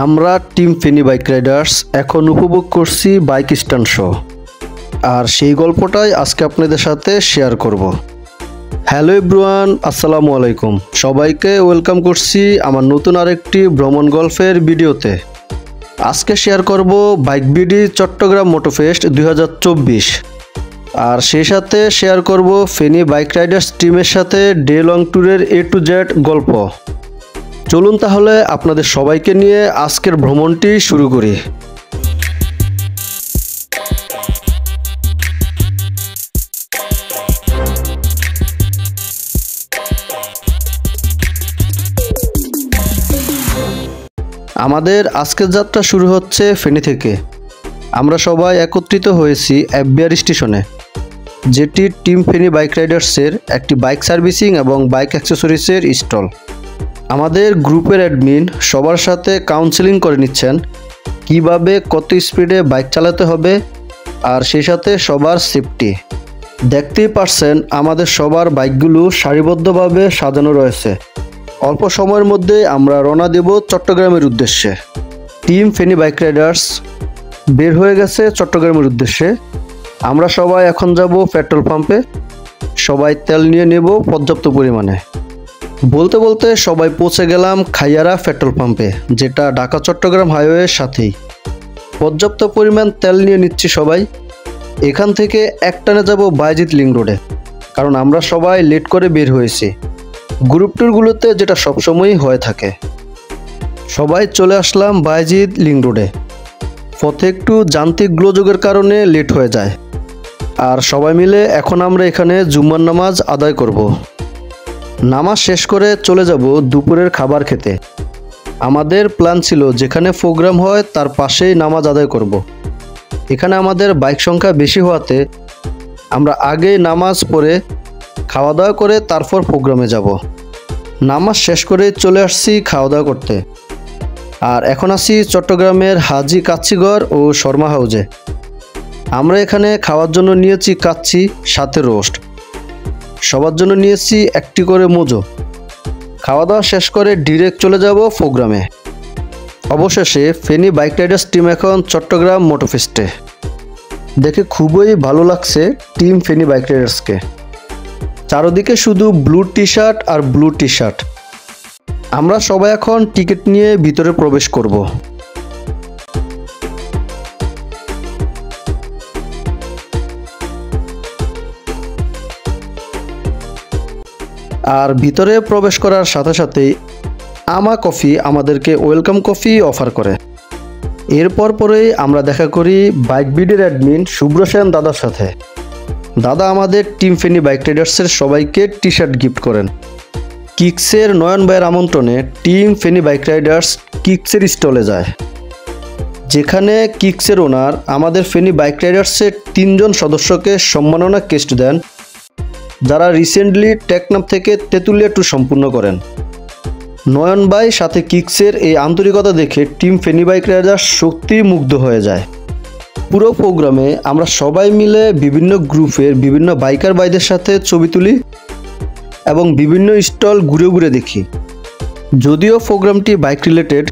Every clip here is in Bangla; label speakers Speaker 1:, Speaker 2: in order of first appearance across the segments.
Speaker 1: আমরা টিম ফেনী বাইক রাইডার্স এখন উপভোগ করছি বাইক স্ট্যান্ড শো, আর সেই গল্পটাই আজকে আপনাদের সাথে শেয়ার করব। হ্যালো এভরিওয়ান, আসসালামু আলাইকুম। সবাইকে ওয়েলকাম করছি আমার নতুন আরেকটি ভ্রমণ গল্পের ভিডিওতে। আজকে শেয়ার করব বাইক বিডি চট্টগ্রাম মোটোফেস্ট 2024, আর সেই সাথে শেয়ার করব ফেনী বাইক রাইডার্স টিমের সাথে ডে লং ট্যুরের A to Z গল্প। চলুন তাহলে আপনাদের সবাইকে নিয়ে আজকের ভ্রমণটি শুরু করি। আমাদের আজকের যাত্রা শুরু হচ্ছে ফেনী থেকে। আমরা সবাই একত্রিত হয়েছি FBR স্টেশনে, যেটি টিম ফেনী বাইক রাইডার্সের একটি বাইক সার্ভিসিং এবং বাইক অ্যাক্সেসরিজের স্টল। আমাদের গ্রুপের অ্যাডমিন সবার সাথে কাউন্সেলিং করে নিচ্ছেন কিভাবে কত স্পিডে বাইক চালাতে হবে, আর সেই সাথে সবার সেফটি। দেখতেই পারছেন আমাদের সবার বাইকগুলো সারিবদ্ধভাবে সাজানো রয়েছে। অল্প সময়ের মধ্যে আমরা রওনা দেব চট্টগ্রামের উদ্দেশ্যে। টিম ফেনী বাইক রাইডার্স বের হয়ে গেছে চট্টগ্রামের উদ্দেশ্যে। আমরা সবাই এখন যাব পেট্রোল পাম্পে। সবাই তেল নিয়ে নেব পর্যাপ্ত পরিমাণে। বলতে বলতে সবাই পৌঁছে গেলাম খাইয়ারা পেট্রোল পাম্পে, যেটা ঢাকা চট্টগ্রাম হাইওয়ের সাথেই। পর্যাপ্ত পরিমাণ তেল নিয়ে নিচ্ছি সবাই। এখান থেকে একটানে যাব বায়েজিদ লিংক রোডে, কারণ আমরা সবাই লেট করে বের হয়েছি। গ্রুপ ট্যুরগুলোতে যেটা সবসময়ই হয়ে থাকে। সবাই চলে আসলাম বায়েজিদ লিংক রোডে। পথে একটু যান্ত্রিক গোলযোগের কারণে লেট হয়ে যায়, আর সবাই মিলে এখন আমরা এখানে জুম্মার নামাজ আদায় করব। নামাজ শেষ করে চলে যাব দুপুরের খাবার খেতে। আমাদের প্ল্যান ছিল যেখানে প্রোগ্রাম হয় তার পাশেই নামাজ আদায় করব। এখানে আমাদের বাইক সংখ্যা বেশি হওয়াতে আমরা আগেই নামাজ পড়ে খাওয়া দাওয়া করে তারপর প্রোগ্রামে যাব। নামাজ শেষ করে চলে আসছি খাওয়া দাওয়া করতে। আর এখন আছি চট্টগ্রামের হাজি কাচ্চিঘর ও শর্মা হাউজে। আমরা এখানে খাওয়ার জন্য নিয়েছি কাচ্চি, সাথে রোস্ট। সবার জন্য নিয়েছি একটি করে মোজো। খাওয়া দাওয়া শেষ করে ডিরেক্ট চলে যাব প্রোগ্রামে। অবশেষে ফেনী বাইক রাইডার্স টিম এখন চট্টগ্রাম মোটোফেস্টে। দেখে খুবই ভালো লাগছে টিম ফেনী বাইক রাইডার্সকে। চারদিকে শুধু ব্লু টি শার্ট আর ব্লু টি শার্ট। আমরা সবাই এখন টিকিট নিয়ে ভিতরে প্রবেশ করব। আর ভিতরে প্রবেশ করার সাথে সাথেই আমা কফি আমাদেরকে ওয়েলকাম কফি অফার করে। এরপর পরেই আমরা দেখা করি বাইক বিডির অ্যাডমিন শুভ্র সেন দাদার সাথে। দাদা আমাদের টিম ফেনী বাইক রাইডার্সের সবাইকে টি শার্ট গিফট করেন। কিক্সের নয়ন ভাইয়ের আমন্ত্রণে টিম ফেনী বাইক রাইডার্স কিক্সের স্টলে যায়, যেখানে কিক্সের ওনার আমাদের ফেনী বাইক রাইডার্সের 3 জন সদস্যকে সম্মাননা ক্রেস্ট দেন, যারা রিসেন্টলি টেকনাফ থেকে তেঁতুলিয়া ট্যুর সম্পূর্ণ করেন। নয়ন ভাই সাথে কিক্সের এই আন্তরিকতা দেখে টিম ফেনী বাইক রাইডার্স সত্যি মুগ্ধ হয়ে যায়। পুরো প্রোগ্রামে আমরা সবাই মিলে বিভিন্ন গ্রুপের বিভিন্ন বাইকার ভাইদের সাথে ছবি তুলি এবং বিভিন্ন স্টল ঘুরে ঘুরে দেখি। যদিও প্রোগ্রামটি বাইক রিলেটেড,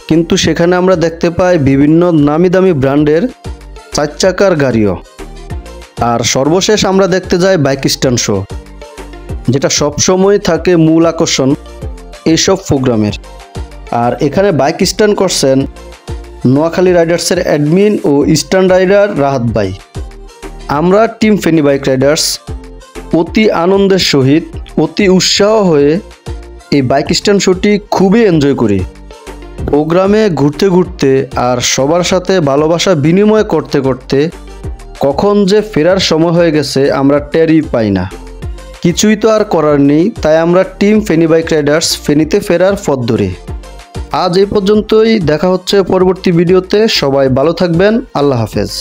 Speaker 1: কিন্তু সেখানে আমরা দেখতে পাই বিভিন্ন নামি দামি ব্র্যান্ডের 4 চাকার গাড়িও। আর সর্বশেষ আমরা দেখতে যাই বাইক স্ট্যান্ড শো, যেটা সবসময় থাকে মূল আকর্ষণ এইসব প্রোগ্রামের। আর এখানে বাইক স্ট্যান্ড করছেন নোয়াখালী রাইডার্সের অ্যাডমিন ও স্ট্যান্ড রাইডার রাহাত ভাই। আমরা টিম ফেনী বাইক রাইডার্স অতি আনন্দের সহিত, অতি উৎসাহ হয়ে এই বাইক স্ট্যান্ড শোটি খুবই এনজয় করি। প্রোগ্রামে ঘুরতে ঘুরতে আর সবার সাথে ভালোবাসা বিনিময় করতে করতে কখন যে ফেরার সময় হয়ে গেছে আমরা টেরই পাই না। কিছুই তো আর করার নেই, তাই আমরা টিম ফেনী বাইক রাইডার্স ফেনীতে ফেরার পথ ধরি। আজ এই পর্যন্তই, দেখা হচ্ছে পরবর্তী ভিডিওতে। সবাই ভালো থাকবেন, আল্লাহ হাফেজ।